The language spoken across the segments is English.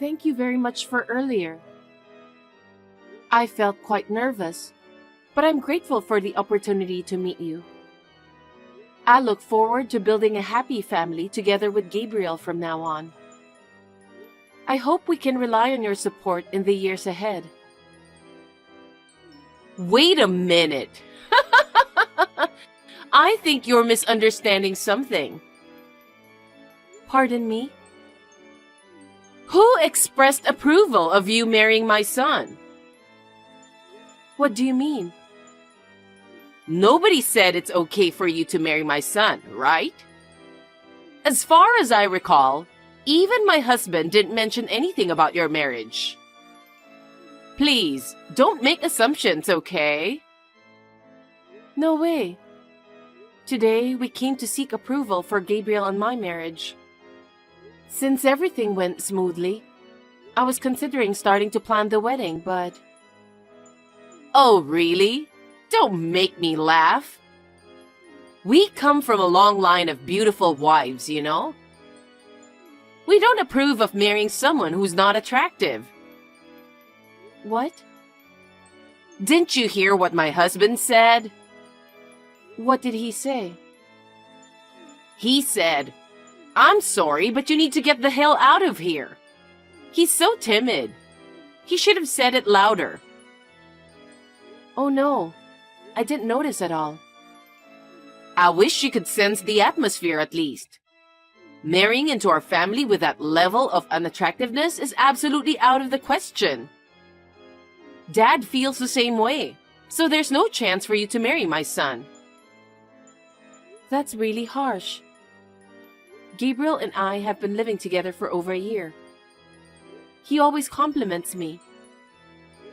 Thank you very much for earlier. I felt quite nervous, but I'm grateful for the opportunity to meet you. I look forward to building a happy family together with Gabriel from now on. I hope we can rely on your support in the years ahead. Wait a minute. I think you're misunderstanding something. Pardon me? Who expressed approval of you marrying my son? What do you mean? Nobody said it's okay for you to marry my son, right? As far as I recall, even my husband didn't mention anything about your marriage. Please, don't make assumptions, okay? No way. Today, we came to seek approval for Gabriel and my marriage. Since everything went smoothly, I was considering starting to plan the wedding, but... Oh, really? Don't make me laugh. We come from a long line of beautiful wives, you know? We don't approve of marrying someone who's not attractive. What? Didn't you hear what my husband said? What did he say? He said, "I'm sorry, but you need to get the hell out of here." He's so timid. He should have said it louder. Oh no, I didn't notice at all. I wish you could sense the atmosphere at least. Marrying into our family with that level of unattractiveness is absolutely out of the question. Dad feels the same way, so there's no chance for you to marry my son. That's really harsh. Gabriel and I have been living together for over a year. He always compliments me.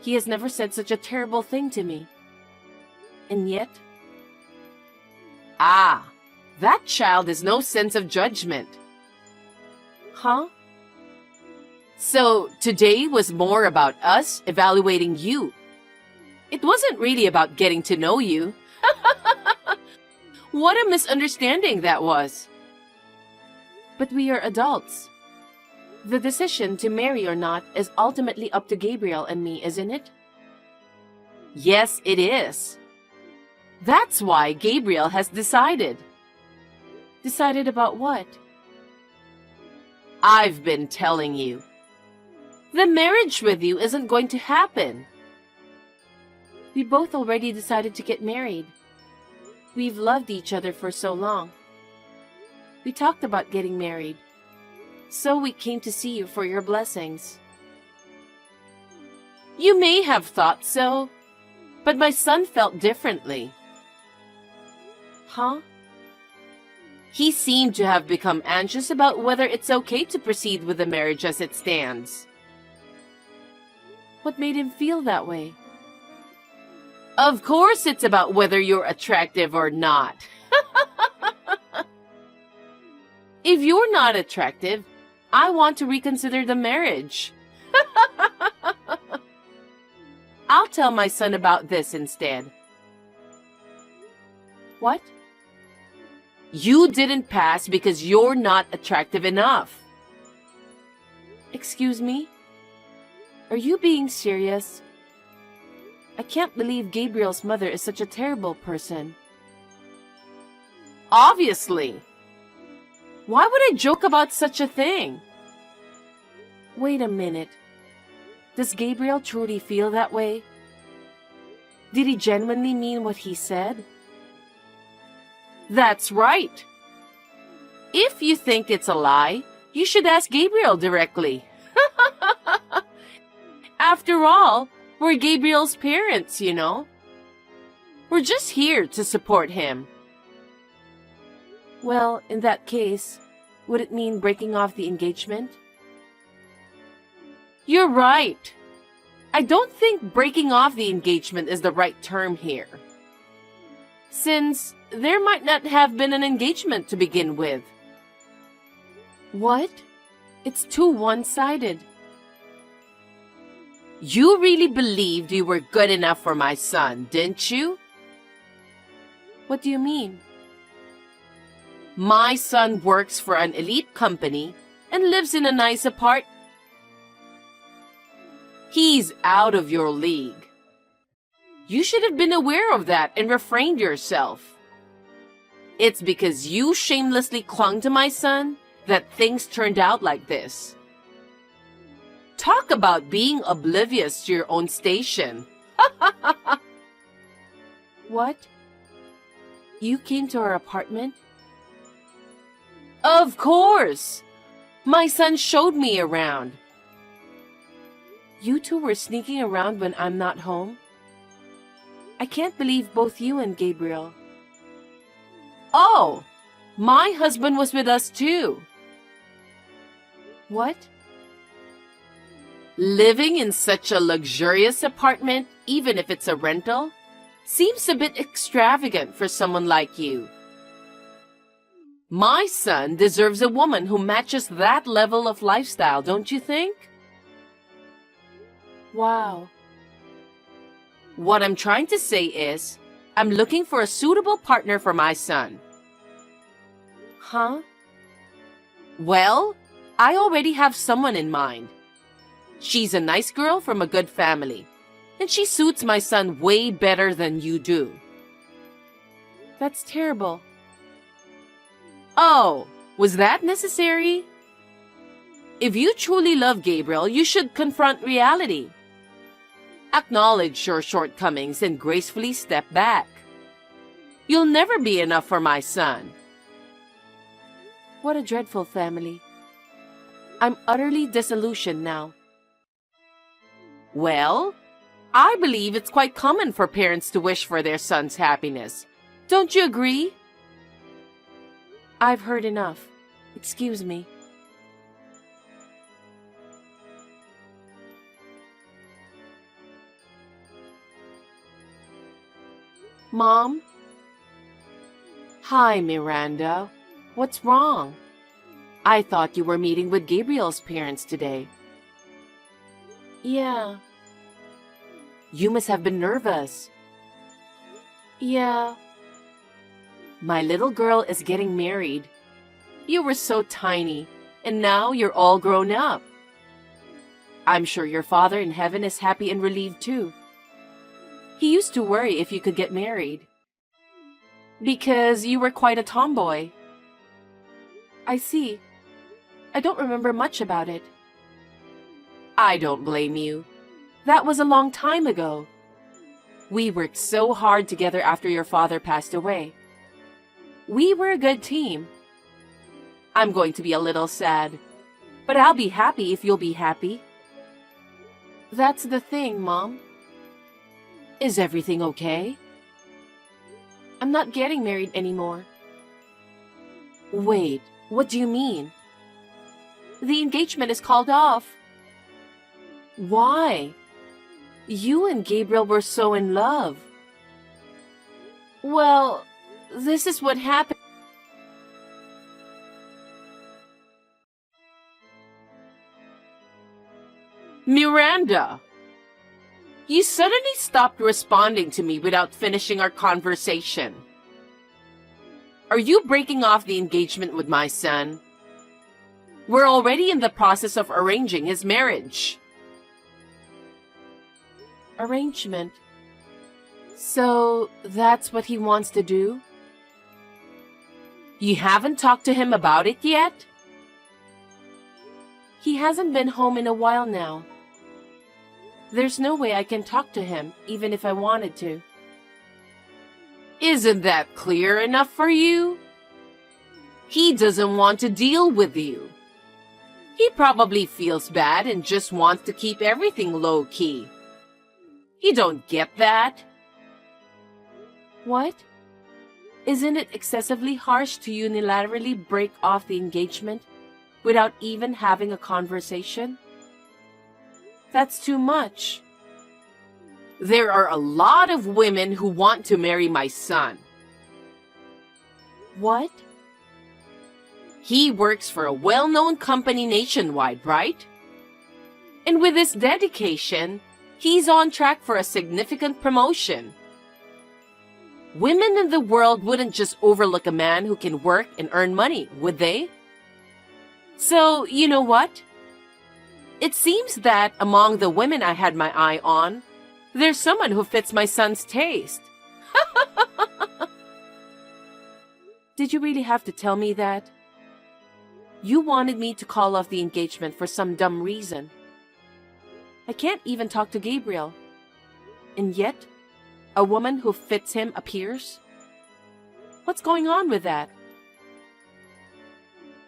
He has never said such a terrible thing to me. And yet... Ah, that child has no sense of judgment. Huh? So today was more about us evaluating you. It wasn't really about getting to know you. What a misunderstanding that was. But we are adults. The decision to marry or not is ultimately up to Gabriel and me, isn't it? Yes, it is. That's why Gabriel has decided. Decided about what? I've been telling you. The marriage with you isn't going to happen. We both already decided to get married. We've loved each other for so long. We talked about getting married. So we came to see you for your blessings. You may have thought so, but my son felt differently. Huh? He seemed to have become anxious about whether it's okay to proceed with the marriage as it stands. What made him feel that way? Of course it's about whether you're attractive or not. If you're not attractive, I want to reconsider the marriage. I'll tell my son about this instead. What? You didn't pass because you're not attractive enough. Excuse me? Are you being serious? I can't believe Gabriel's mother is such a terrible person. Obviously. Why would I joke about such a thing? Wait a minute. Does Gabriel truly feel that way? Did he genuinely mean what he said? That's right. If you think it's a lie, you should ask Gabriel directly. After all, we're Gabriel's parents, you know. We're just here to support him. Well, in that case, would it mean breaking off the engagement? You're right. I don't think breaking off the engagement is the right term here. Since there might not have been an engagement to begin with. What? It's too one-sided. You really believed you were good enough for my son, didn't you? What do you mean? My son works for an elite company and lives in a nice apartment. He's out of your league. You should have been aware of that and refrained yourself. It's because you shamelessly clung to my son that things turned out like this. Talk about being oblivious to your own station. What? You came to our apartment? Of course! My son showed me around. You two were sneaking around when I'm not home? I can't believe both you and Gabriel. Oh! My husband was with us too. What? Living in such a luxurious apartment, even if it's a rental, seems a bit extravagant for someone like you. My son deserves a woman who matches that level of lifestyle, don't you think? Wow. What I'm trying to say is, I'm looking for a suitable partner for my son. Huh? Well, I already have someone in mind. She's a nice girl from a good family, and she suits my son way better than you do. That's terrible. Oh, was that necessary? If you truly love Gabriel, you should confront reality. Acknowledge your shortcomings and gracefully step back. You'll never be enough for my son. What a dreadful family. I'm utterly disillusioned now. Well, I believe it's quite common for parents to wish for their son's happiness. Don't you agree? I've heard enough. Excuse me. Mom? Hi, Miranda. What's wrong? I thought you were meeting with Gabriel's parents today. Yeah. You must have been nervous. Yeah. My little girl is getting married. You were so tiny, and now you're all grown up. I'm sure your father in heaven is happy and relieved too. He used to worry if you could get married, because you were quite a tomboy. I see. I don't remember much about it. I don't blame you. That was a long time ago. We worked so hard together after your father passed away. We were a good team. I'm going to be a little sad, but I'll be happy if you'll be happy. That's the thing, Mom. Is everything okay? I'm not getting married anymore. Wait, what do you mean? The engagement is called off. Why? You and Gabriel were so in love. Well, this is what happened. Miranda! You suddenly stopped responding to me without finishing our conversation. Are you breaking off the engagement with my son? We're already in the process of arranging his marriage. Arrangement? So that's what he wants to do? You haven't talked to him about it yet? He hasn't been home in a while now. There's no way I can talk to him, even if I wanted to. Isn't that clear enough for you? He doesn't want to deal with you. He probably feels bad and just wants to keep everything low-key. You don't get that? What? Isn't it excessively harsh to unilaterally break off the engagement without even having a conversation? That's too much. There are a lot of women who want to marry my son. What? He works for a well-known company nationwide, right? And with his dedication, he's on track for a significant promotion. Women in the world wouldn't just overlook a man who can work and earn money, would they? So, you know what? It seems that among the women I had my eye on, there's someone who fits my son's taste. Did you really have to tell me that? You wanted me to call off the engagement for some dumb reason. I can't even talk to Gabriel. And yet, a woman who fits him appears? What's going on with that?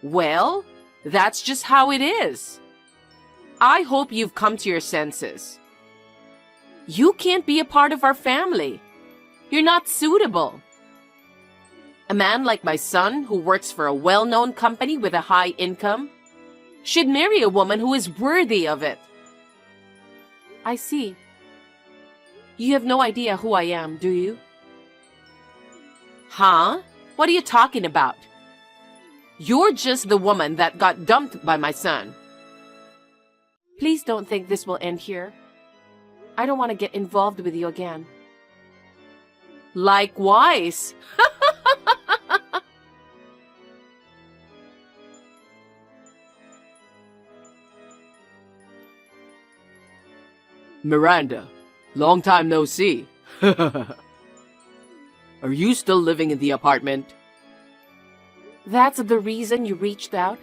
Well, that's just how it is. I hope you've come to your senses. You can't be a part of our family. You're not suitable. A man like my son, who works for a well-known company with a high income, should marry a woman who is worthy of it. I see. You have no idea who I am, do you? Huh? What are you talking about? You're just the woman that got dumped by my son. Please don't think this will end here. I don't want to get involved with you again. Likewise. Miranda, long time no see. Are you still living in the apartment? That's the reason you reached out?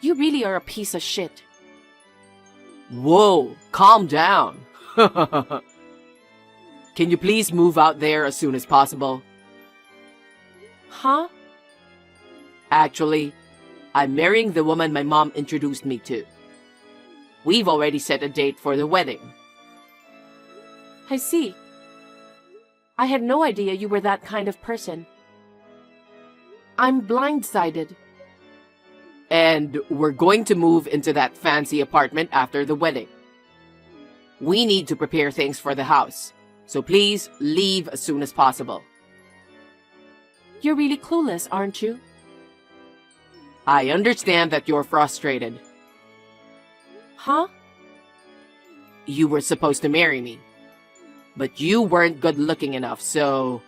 You really are a piece of shit. Whoa, calm down. Can you please move out there as soon as possible? Huh? Actually, I'm marrying the woman my mom introduced me to. We've already set a date for the wedding. I see. I had no idea you were that kind of person. I'm blindsided. And we're going to move into that fancy apartment after the wedding. We need to prepare things for the house, so please leave as soon as possible. You're really clueless, aren't you? I understand that you're frustrated. Huh? You were supposed to marry me, but you weren't good looking enough, so...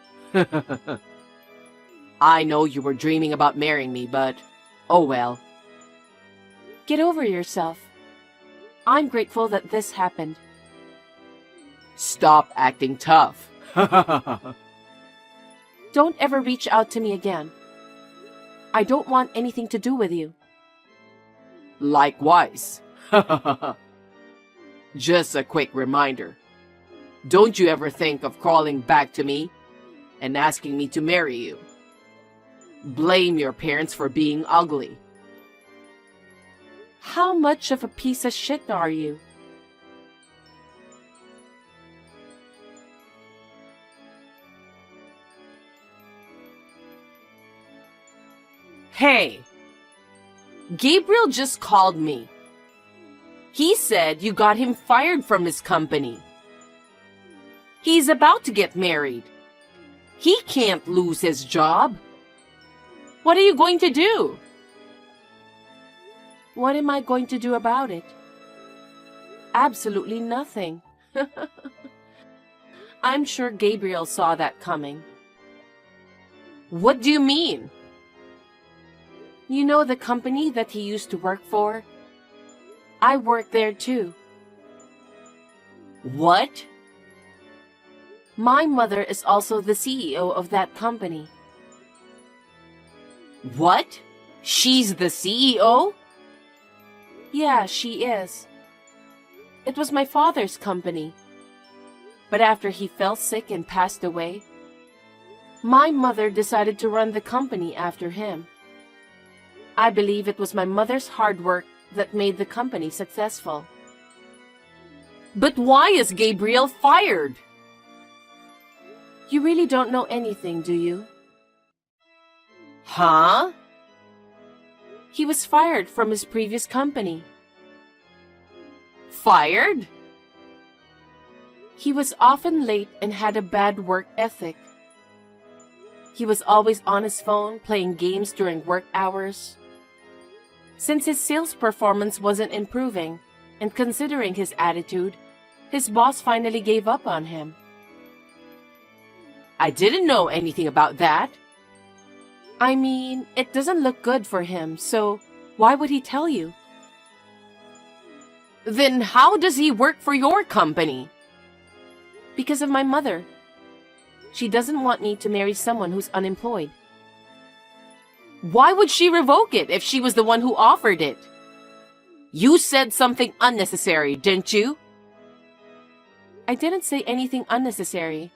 I know you were dreaming about marrying me, but oh well. Get over yourself. I'm grateful that this happened. Stop acting tough. Don't ever reach out to me again. I don't want anything to do with you. Likewise. Just a quick reminder. Don't you ever think of crawling back to me and asking me to marry you. Blame your parents for being ugly. How much of a piece of shit are you? Hey! Gabriel just called me. He said you got him fired from his company. He's about to get married. He can't lose his job. What are you going to do? What am I going to do about it? Absolutely nothing. I'm sure Gabriel saw that coming. What do you mean? You know the company that he used to work for? I work there too. What? My mother is also the CEO of that company. What? She's the CEO? Yeah, she is. It was my father's company. But after he fell sick and passed away, my mother decided to run the company after him. I believe it was my mother's hard work that made the company successful. But why is Gabriel fired? You really don't know anything, do you? Huh? He was fired from his previous company. Fired? He was often late and had a bad work ethic. He was always on his phone playing games during work hours. Since his sales performance wasn't improving, and considering his attitude, his boss finally gave up on him. I didn't know anything about that. I mean, it doesn't look good for him, so why would he tell you? Then how does he work for your company? Because of my mother. She doesn't want me to marry someone who's unemployed. Why would she revoke it if she was the one who offered it? You said something unnecessary, didn't you? I didn't say anything unnecessary.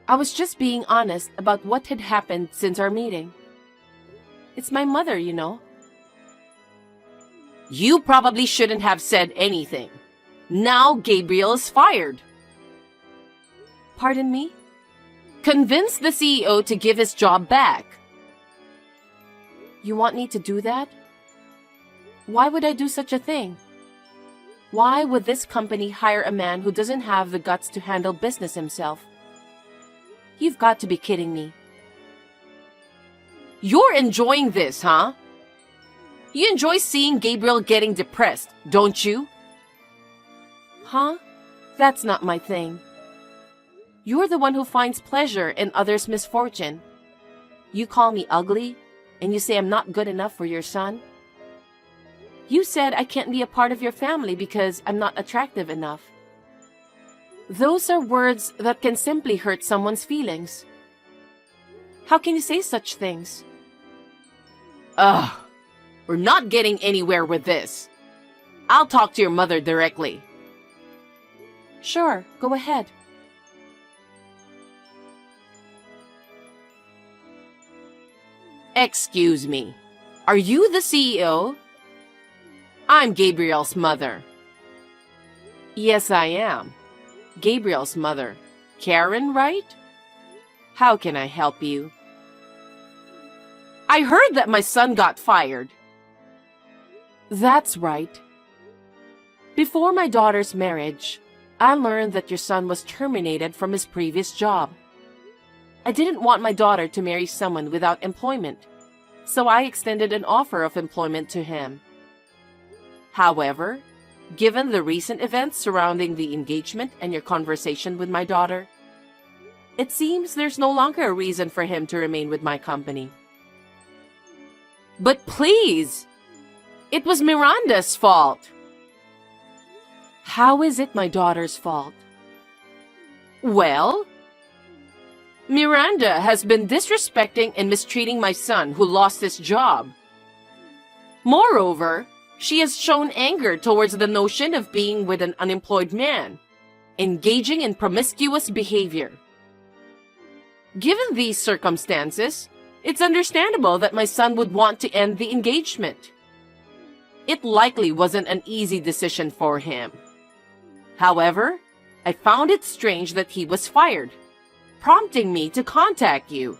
I was just being honest about what had happened since our meeting. It's my mother, you know. You probably shouldn't have said anything. Now Gabriel is fired. Pardon me? Convince the CEO to give his job back. You want me to do that? Why would I do such a thing? Why would this company hire a man who doesn't have the guts to handle business himself? You've got to be kidding me. You're enjoying this, huh? You enjoy seeing Gabriel getting depressed, don't you? Huh? That's not my thing. You're the one who finds pleasure in others' misfortune. You call me ugly, and you say I'm not good enough for your son. You said I can't be a part of your family because I'm not attractive enough. Those are words that can simply hurt someone's feelings. How can you say such things? Ugh, we're not getting anywhere with this. I'll talk to your mother directly. Sure, go ahead. Excuse me, are you the CEO? I'm Gabriel's mother. Yes, I am. Gabriel's mother. Karen, right? How can I help you? I heard that my son got fired. That's right. Before my daughter's marriage, I learned that your son was terminated from his previous job. I didn't want my daughter to marry someone without employment, so I extended an offer of employment to him. However, given the recent events surrounding the engagement and your conversation with my daughter, it seems there's no longer a reason for him to remain with my company. But please, it was Miranda's fault. How is it my daughter's fault? Well, Miranda has been disrespecting and mistreating my son who lost his job. Moreover, she has shown anger towards the notion of being with an unemployed man, engaging in promiscuous behavior. Given these circumstances, it's understandable that my son would want to end the engagement. It likely wasn't an easy decision for him. However, I found it strange that he was fired, prompting me to contact you.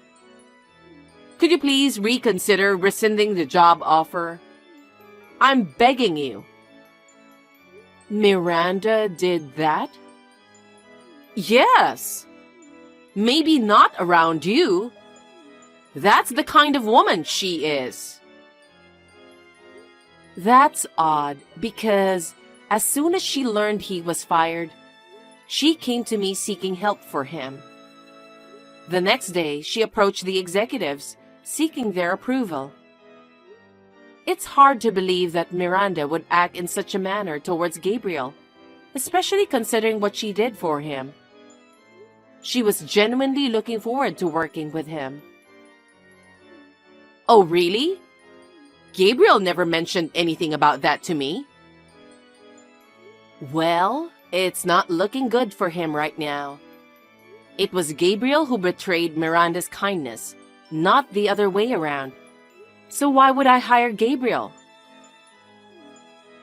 Could you please reconsider rescinding the job offer? I'm begging you. Miranda did that? Yes. Maybe not around you. That's the kind of woman she is. That's odd, because as soon as she learned he was fired, she came to me seeking help for him. The next day, she approached the executives, seeking their approval. It's hard to believe that Miranda would act in such a manner towards Gabriel, especially considering what she did for him. She was genuinely looking forward to working with him. Oh, really? Gabriel never mentioned anything about that to me. Well, it's not looking good for him right now. It was Gabriel who betrayed Miranda's kindness, not the other way around. So why would I hire Gabriel?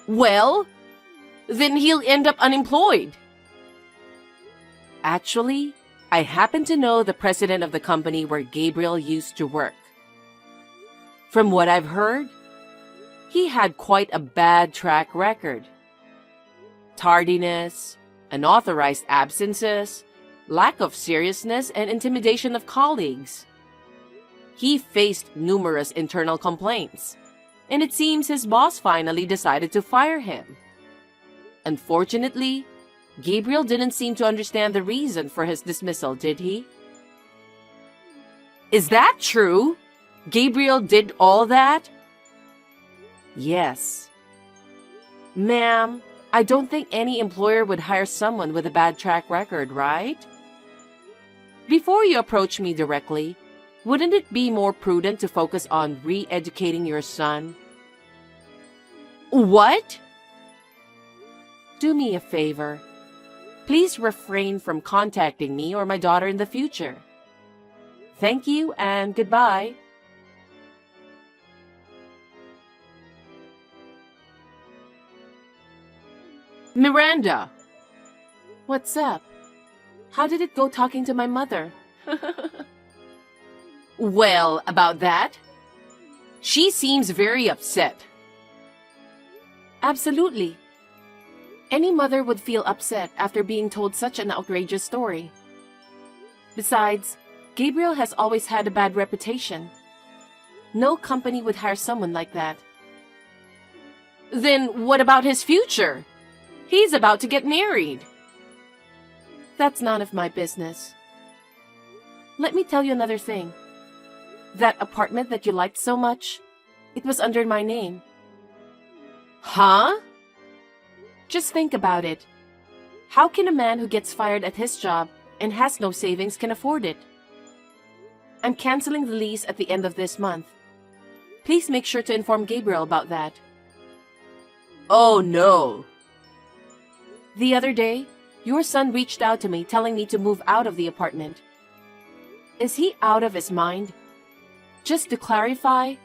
Well, then he'll end up unemployed. Actually, I happen to know the president of the company where Gabriel used to work. From what I've heard, he had quite a bad track record. Tardiness, unauthorized absences, lack of seriousness, and intimidation of colleagues. He faced numerous internal complaints, and it seems his boss finally decided to fire him. Unfortunately, Gabriel didn't seem to understand the reason for his dismissal, did he? Is that true? Gabriel did all that? Yes. Ma'am, I don't think any employer would hire someone with a bad track record, right? Before you approach me directly, wouldn't it be more prudent to focus on re-educating your son? What? Do me a favor. Please refrain from contacting me or my daughter in the future. Thank you and goodbye. Miranda! What's up? How did it go talking to my mother? Well, about that, she seems very upset. Absolutely. Any mother would feel upset after being told such an outrageous story. Besides, Gabriel has always had a bad reputation. No company would hire someone like that. Then what about his future? He's about to get married. That's none of my business. Let me tell you another thing. That apartment that you liked so much, it was under my name. Huh? Just think about it. How can a man who gets fired at his job and has no savings can afford it? I'm canceling the lease at the end of this month. Please make sure to inform Gabriel about that. Oh no. The other day, your son reached out to me telling me to move out of the apartment. Is he out of his mind? Just to clarify,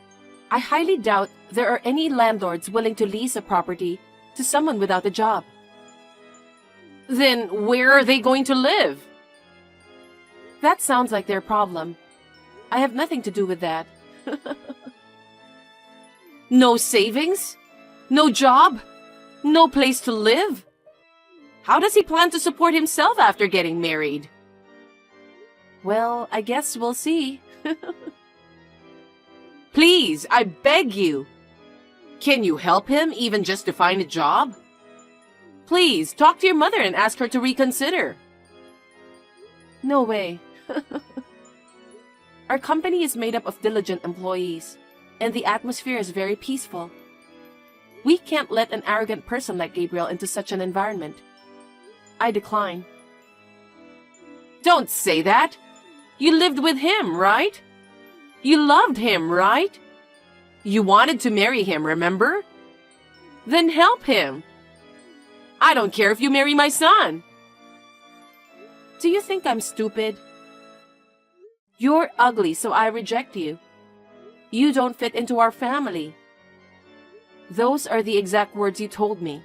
I highly doubt there are any landlords willing to lease a property to someone without a job. Then where are they going to live? That sounds like their problem. I have nothing to do with that. No savings? No job? No place to live? How does he plan to support himself after getting married? Well, I guess we'll see. Please, I beg you. Can you help him even just to find a job? Please, talk to your mother and ask her to reconsider. No way. Our company is made up of diligent employees, and the atmosphere is very peaceful. We can't let an arrogant person like Gabriel into such an environment. I decline. Don't say that. You lived with him, right? You loved him, right? You wanted to marry him, remember? Then help him. I don't care if you marry my son. Do you think I'm stupid? You're ugly, so I reject you. You don't fit into our family. Those are the exact words you told me.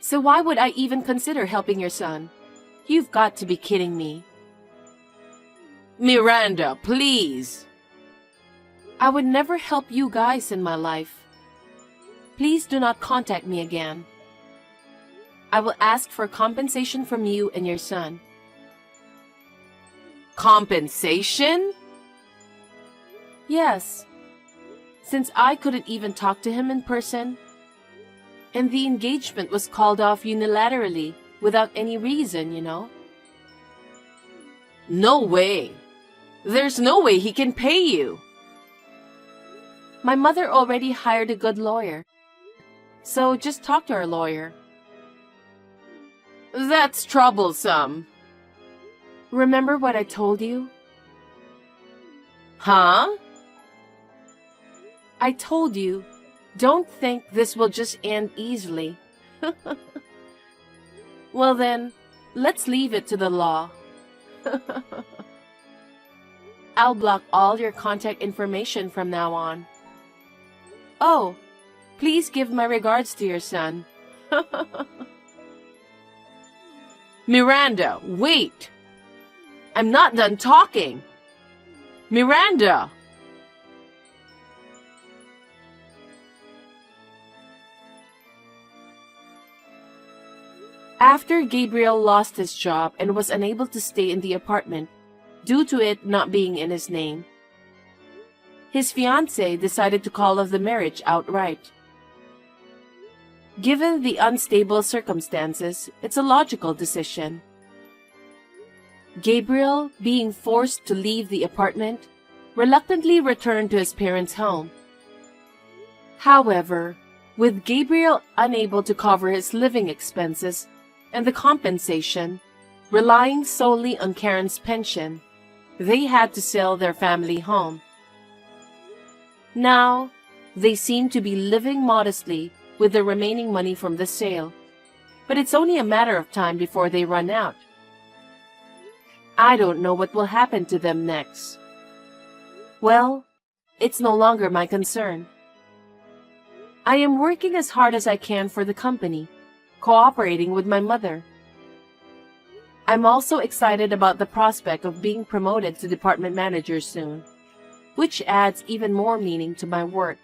So why would I even consider helping your son? You've got to be kidding me. Miranda, please. I would never help you guys in my life. Please do not contact me again. I will ask for compensation from you and your son. Compensation? Yes. Since I couldn't even talk to him in person, and the engagement was called off unilaterally without any reason, you know. No way. There's no way he can pay you. My mother already hired a good lawyer, so just talk to our lawyer. That's troublesome. Remember what I told you? Huh? I told you, don't think this will just end easily. Well then, let's leave it to the law. I'll block all your contact information from now on. Oh, please give my regards to your son. Miranda, wait! I'm not done talking! Miranda! After Gabriel lost his job and was unable to stay in the apartment due to it not being in his name, his fiancée decided to call off the marriage outright. Given the unstable circumstances, it's a logical decision. Gabriel, being forced to leave the apartment, reluctantly returned to his parents' home. However, With Gabriel unable to cover his living expenses and the compensation, relying solely on Karen's pension, they had to sell their family home. Now, they seem to be living modestly with the remaining money from the sale, but it's only a matter of time before they run out. I don't know what will happen to them next. Well, it's no longer my concern. I am working as hard as I can for the company, cooperating with my mother. I'm also excited about the prospect of being promoted to department manager soon, which adds even more meaning to my work.